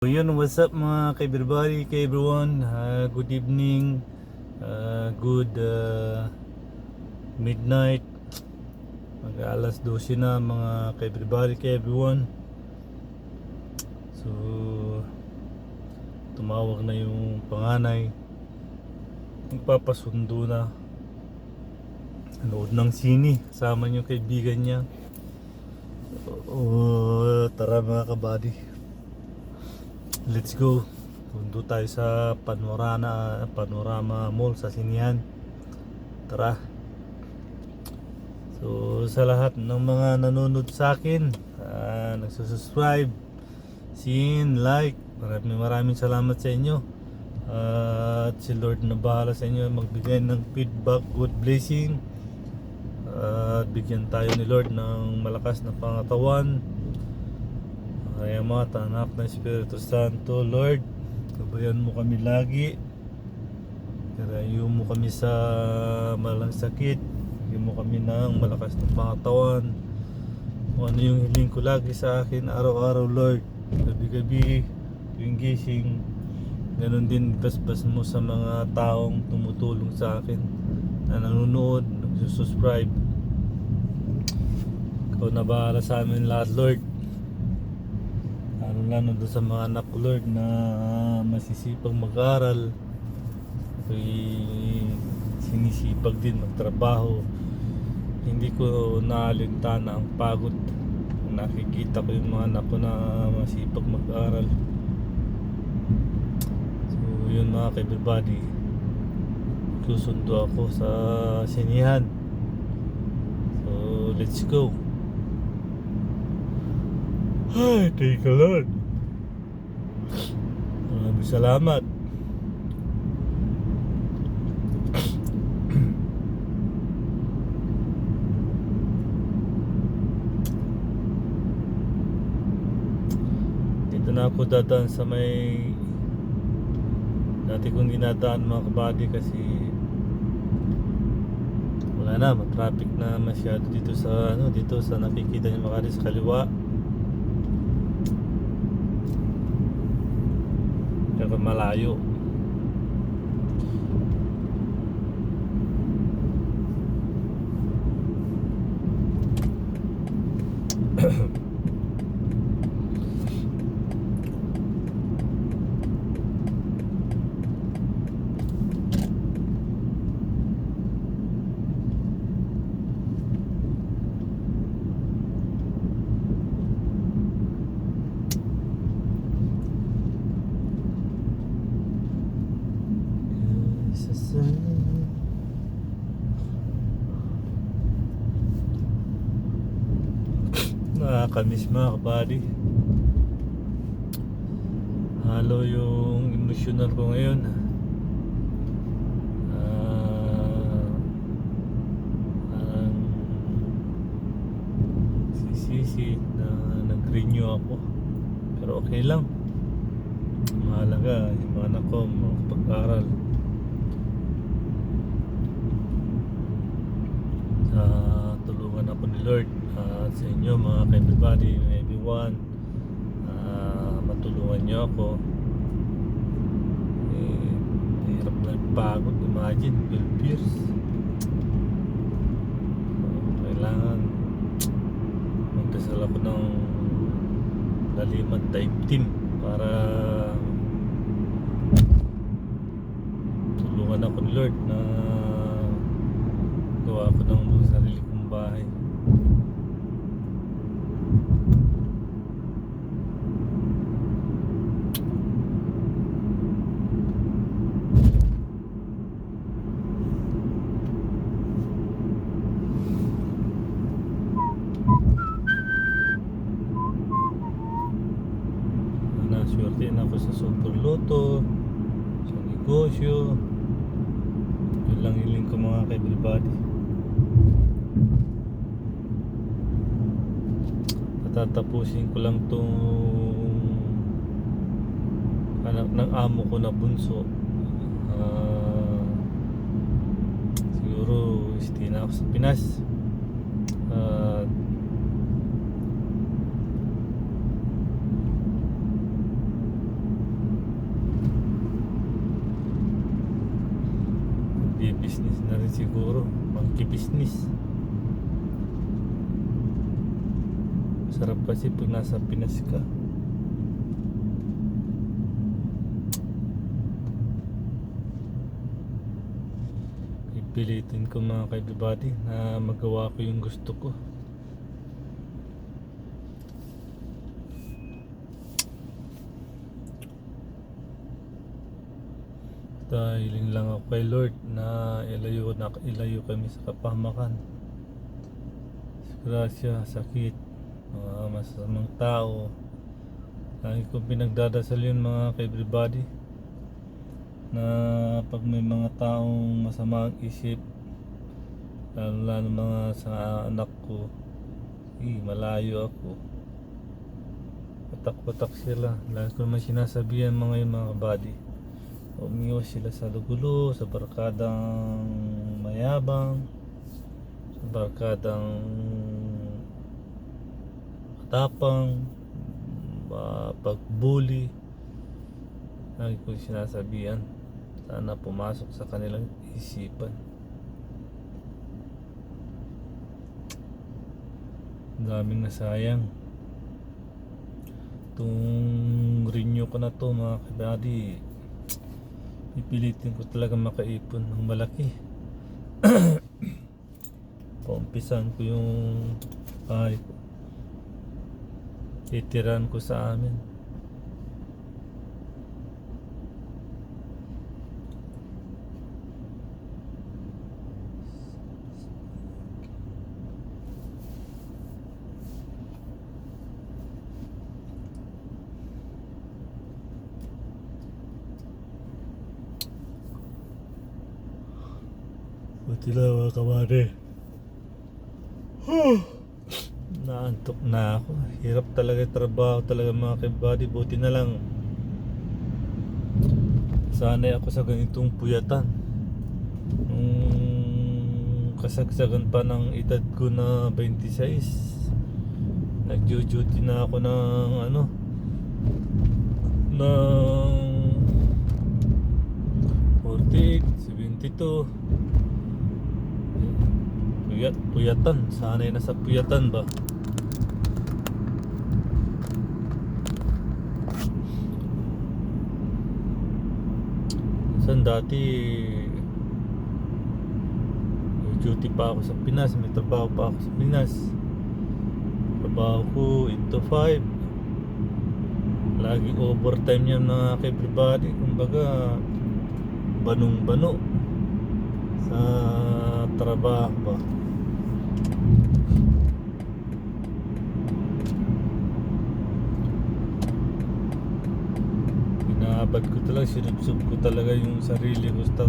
So yun, what's up mga everybody, kay everyone, good evening, good midnight, mag alas 12 na mga everybody, kay everyone. So tumawag na yung panganay, magpapasundo na, nanood ng sini, kasama yung kaibigan niya. Tara mga kabady, let's go. Pundo tayo sa Panorama Mall sa Sinihan. Tara. So sa lahat ng mga nanonood sa akin, nagsusubscribe, like, maraming salamat sa inyo. At si Lord na bahala sa inyo magbigay ng feedback, good blessing. At bigyan tayo ni Lord ng malakas na pangatawan. Kaya mga tanak ng Espiritu Santo, Lord, gabayan mo kami lagi. Karayo mo kami sa malang sakit. Bigyan mo kami ng malakas na pangatawan. Kung ano yung hiling ko lagi sa akin araw-araw, Lord, gabi-gabi, tuwing gising. Ganon din basbas mo sa mga taong tumutulong sa akin, na nanonood, nagsusubscribe. Ikaw na bahala sa amin lahat, Lord. Lalo doon sa mga anak ko, Lord, na masisipag mag-aral. Ako'y sinisipag din magtrabaho. Hindi ko naalintana ang pagod. Nakikita ko yung mga anak ko na masipag mag-aral. So yun mga everybody, susundo ako sa Sinihan. So let's go. Ay, thank you Lord. Maraming salamat. Dito na ako dadaan sa may dati kong dinadaan mga kabady, kasi wala na, traffic na masyado dito sa dito sa nakikita niyo Makati sa kaliwa. Pero malayo. Nakakamiss mga kabady. Halo yung emotional ko ngayon. Ang sisisi na nag-renew ako, pero okay lang. Mahalaga yung mga anak ko makapag-aral. Tulungan ako ni Lord at sa inyo mga everybody, everyone, matulungan nyo ako. Hirap na pagod, imagine 12 years. Kailangan magdasal ako ng laliman time team para tulungan ako ni Lord na gawa ako ng sarili kong bahay. Naswerte na ako sa Super Lotto, sa negosyo. Yun lang hiling ko mga everybody. Tatapusin ko lang tong anak ng amo ko na bunso. Siguro stay na ako sa Pinas. business na rin siguro, monkey business. Sarap kasi pag nasa Pinas ka. Pipilitin ko mga everybody na magawa ko yung gusto ko. Dahiling lang ako kay Lord na ilayo kami sa kapahamakan. Grasya, sakit, mga masamang tao. Lagi kong pinagdadasal yun mga everybody, na pag may mga taong masama ang isip, lalo mga sa anak ko, malayo ako. Patak-patak sila. Lagi ko naman sinasabihan mga body, umiwas sila sa lugulo, sa barkadang mayabang, sa barkadang matapang, pagbully. Lagi ko sinasabihan, sana pumasok sa kanilang isipan. Daming nasayang. Itong renew ko na to mga kabady, pipilitin ko talaga makaipon ng malaki. Paumpisan ko yung bahay ko, titiran ko sa amin. Buti lang mga kamari. Naantok na ako. Hirap talaga yung trabaho talaga mga kabady. Buti na lang sanay ako sa ganitong puyatan. Nung kasagsagan pa ng edad ko na 26, nag-duty na ako ng ng 48, 72. Puyatan, sanay na sa puyatan ba. Minsan dati may duty pa ako sa Pinas, may trabaho pa ako sa Pinas. Trabaho ko 8 to 5, laging overtime yan mga everybody. Kumbaga banong-bano sa trabaho ba. Inaabad ko talaga, sinubsob ko talaga yung sarili ko sa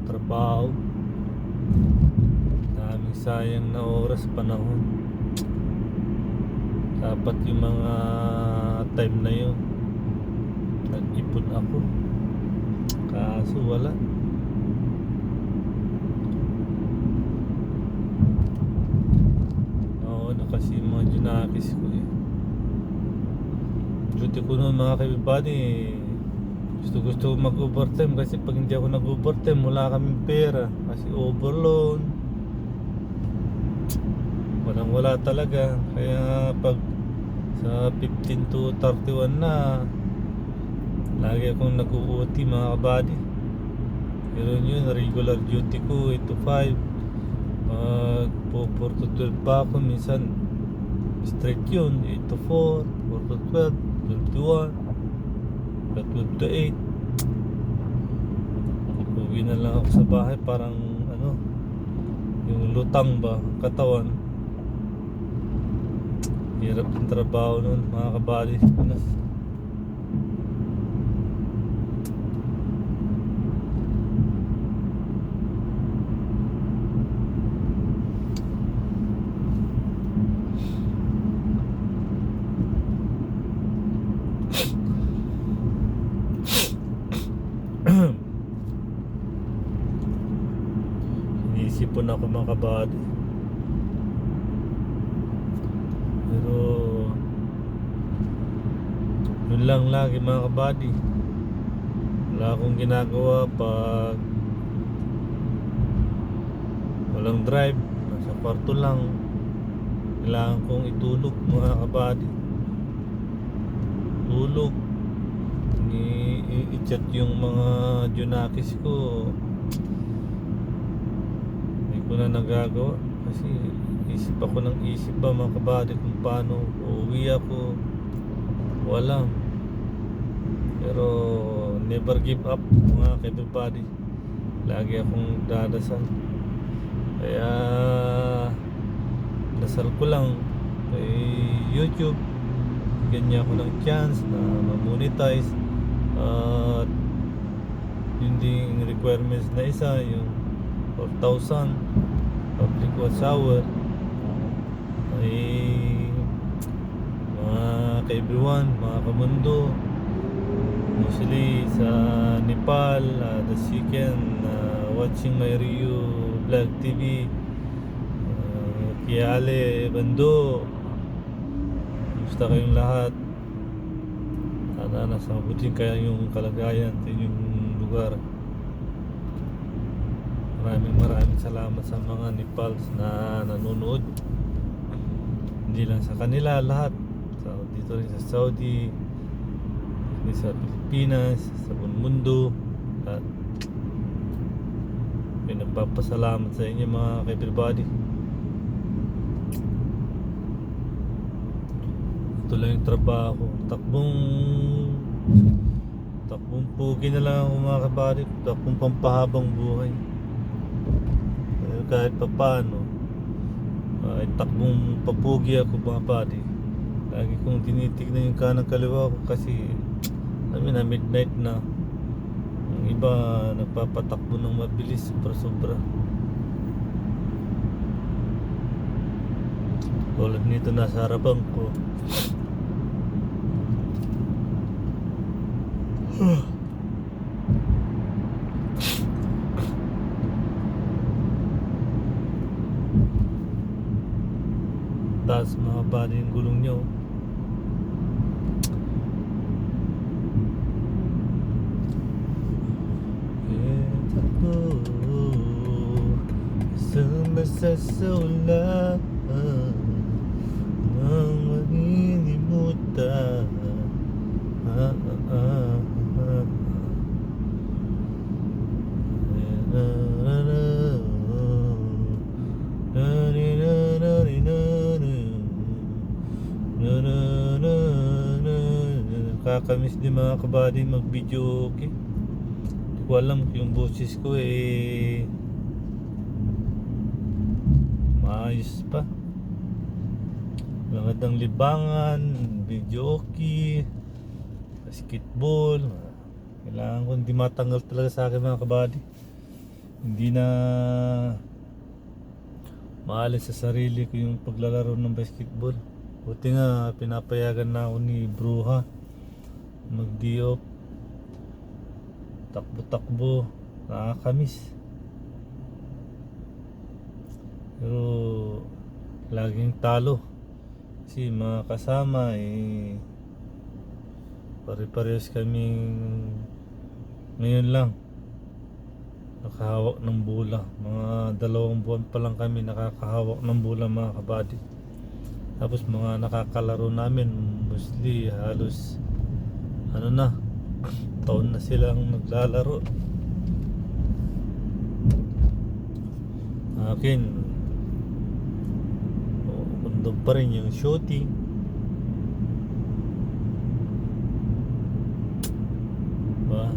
trabaho. Daming sayang na oras, panahon. Dapat yung mga time na yun nag-ipon ako, kaso wala. Kasi mga junakis ko duty ko noon mga everybody, gusto ko mag-overtime. Kasi pag hindi ako nag-overtime, wala kaming pera. Kasi overload, wala talaga. Kaya pag sa 15 to 31 na, lagi akong nag-OT mga kabady. Pero yun, regular duty ko 8 to 5. Pag 4 to 12 pa ako, minsan straight yun, 8 to 4, 4 to 12, 12 to 1, 12 to 8. Uwi na lang ako sa bahay, parang yung lutang ba katawan. Hirap yung trabaho nun mga kabady. Inisipon ako mga kabady, pero yun lang lagi mga kabady. Wala akong ginagawa pag walang drive, nasa kwarto lang. Kailangan kong itulog mga kabady. Tulog. I-chat yung mga junakis ko. Hindi ko na nagagawa kasi isip ako ng isip ba mga kabady kung paano uuwi ako. Walang. Pero never give up mga everybody. Lagi akong dadasal. Kaya dasal ko lang kay YouTube, ganyan ako ng chance na ma-monetize. At yung ding requirements na isa, yung 4,000 public watch hour, ay mga ka-everyone, mga kamundo, mostly sa Nepal, that you can watching my Ryu Vlog TV, Kiale, Bando. Gusto kayong lahat. Sana nasa mabuting kaya yung kalagayan sa inyong lugar. Maraming salamat sa mga Nepals na nanonood. Hindi lang sa kanila, lahat. Dito rin sa Saudi, sa Pilipinas, sa buong mundo. At nagpapasalamat sa inyo mga everybody. Ito lang yung trabaho. Takbong pugi na lang ako mga kabady. Takbong pampahabang buhay. Pero kahit pa paano, ay takbong papugi ako mga kabady. Lagi kong tinitignan yung kanang kaliwa ko kasi na midnight na. Ang iba nagpapatakbo ng mabilis, sobra. Tulad nito nasa harapan ko. Taas mga body yung gulong nyo. Sumasasawla ang malilimutan. Kakamiss din mga kabady mag video, okay? Hindi ko alam kung yung boses ko maayos pa. Magandang libangan, video okay, basketball. Kailangan ko hindi matanggal talaga sa akin mga kabady. Hindi na maalis sa sarili ko yung paglalaro ng basketball. Buti nga pinapayagan na ako ni Bruha mag-diop, takbo-takbo, nakakamiss. Pero laging talo kasi mga kasama pare-parehas kaming ngayon lang nakahawak ng bola. Mga 2 buwan pa lang kami nakakahawak ng bola mga kabady. Tapos mga nakakalaro namin mostly halos taon na silang naglalaro. Akin undog pa rin yung shooting. Diba?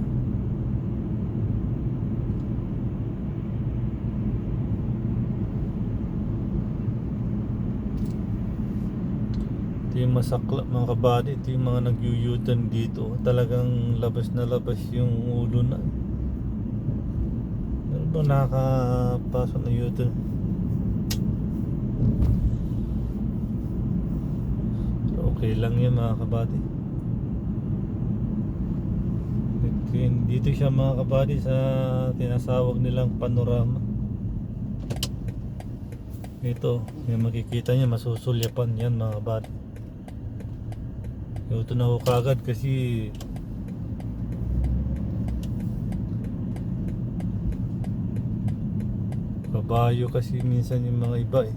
Ito yung masakla mga kabady. Ito yung mga nag-u-U-turn dito. Talagang labas na labas yung ulo na. Ano ba nakakapasok na U-turn? So, okay lang yun mga kabady. Dito siya mga kabady sa tinasawag nilang panorama. Ito, yung makikita niya masusulyapan yan mga kabady. Ito na ako kagad kasi Kabayo kasi minsan yung mga iba eh.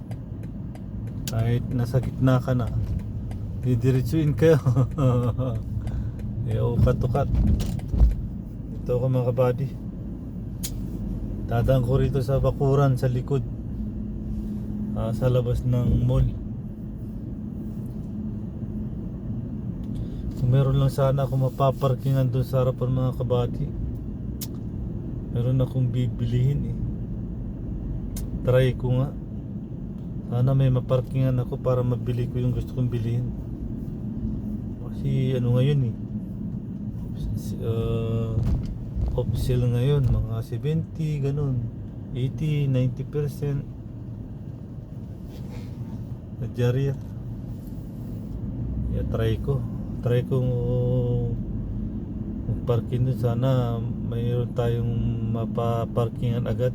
Kahit nasa gitna ka na, didiretsuin kayo. Ukat-ukat. Ito ako mga kabady. Dadaan ko rito sa bakuran sa likod. Sa labas ng mall. Kung meron lang sana ako mapaparkingan doon sa harapan mga kabady. Meron akong bibilihin eh. Try ko nga. Sana may maparkingan ako para mabili ko yung gusto kong bilhin. Kasi ano ngayon eh, off sale ngayon, mga 70 ganun, 80, 90% na Jarir. Try ko magparking dun. Sana mayroon tayong mapaparkingan agad.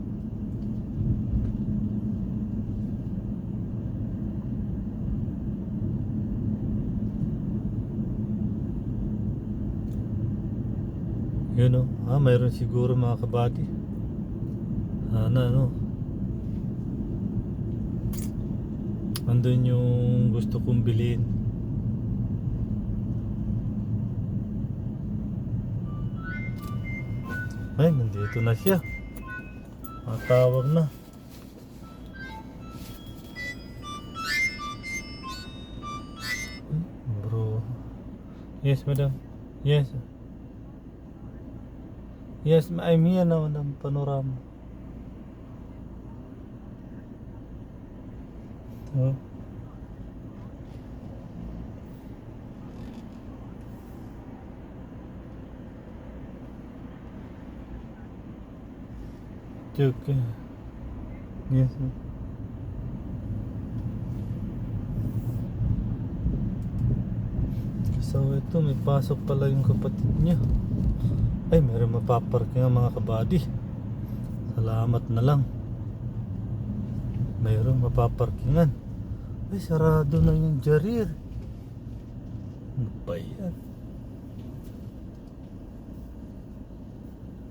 Yun o, mayroon siguro mga kabady. Sana ano, andun yung gusto kong bilhin. Ay, nandito na siya. Matawag na. Bro. Yes, madam. Yes. Yes, I'm here now, madam. Panorama. Oh. Okay. Yes, ma'am. So ito, may pasok pala yung kapatid niya. Ay, meron mapaparking ang mga kabady. Salamat na lang. Mayroong mapaparkingan. Ay, sarado na yung Jarir. Ano ba yan?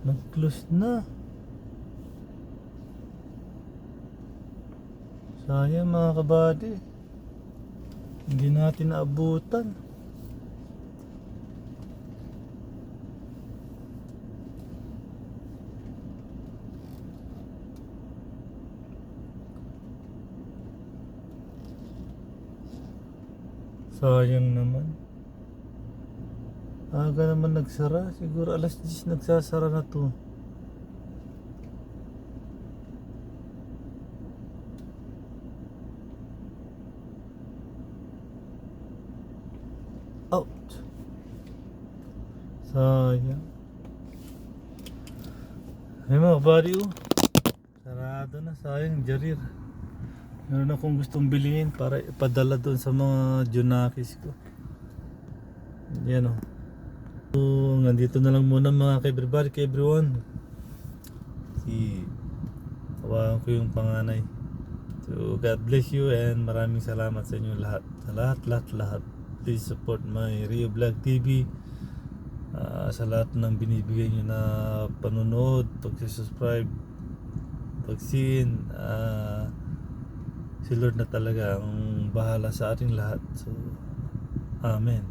Nag-close na. Sayang mga kabady. Hindi natin naabutan. Sayang naman. Aga naman nagsara. Siguro alas 10 nagsasara na to. Out. Sayang. Ay mga kabady oh. Sarado na. Sayang Jarir. Meron akong gustong bilhin para ipadala doon sa mga junakis ko. Yan o. So, nandito na lang muna mga everybody, everyone. Hawakan ko yung panganay. So God bless you and maraming salamat sa inyo lahat. Sa lahat. Please support my Rio Vlog TV. Sa lahat ng binibigay nyo na panunood, pag-subscribe, pag-sin. Si Lord na talaga ang bahala sa ating lahat. So, Amen.